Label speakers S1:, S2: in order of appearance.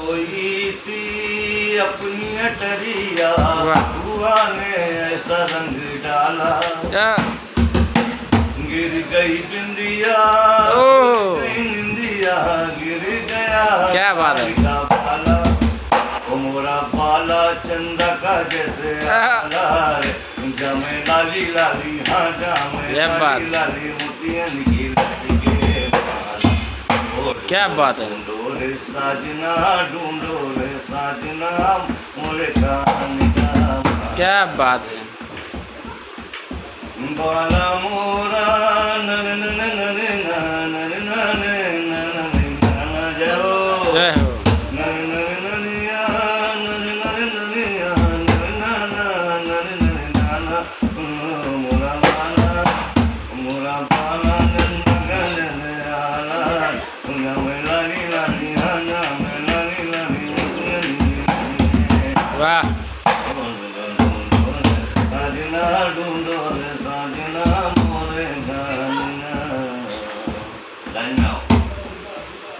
S1: सोई थी अपनी अटरिया,
S2: वाह।
S1: हुआ ने ऐसा रंग डाला,
S2: या
S1: गिर गई बिंदिया,
S2: ओह।
S1: गिर गई निंदिया, गिर गया
S2: क्या बात है।
S1: तारी का बाला, ओ मोरा बाला चंदा का जैसे आला रे, जामे लाली लाली, हाँ जामे
S2: क्या बात।
S1: लाली लाली, मोतियन की लटके बाला।
S2: क्या बात है।
S1: ढूंढो रे साजना, ढूंढो रे साजना, मोरे कान का बाला।
S2: क्या बात है।
S1: बाला मोरा नन नन नन नन नन नन नन नन, जय हो
S2: जय हो।
S1: नन नन नन या, नन नन नन या, नन नन नन नन नन, मोरा बाला नन गलन आला, जामे लाली लाली, हाँ जामे लाली लाली, मोतियन की लटके।
S2: वाह।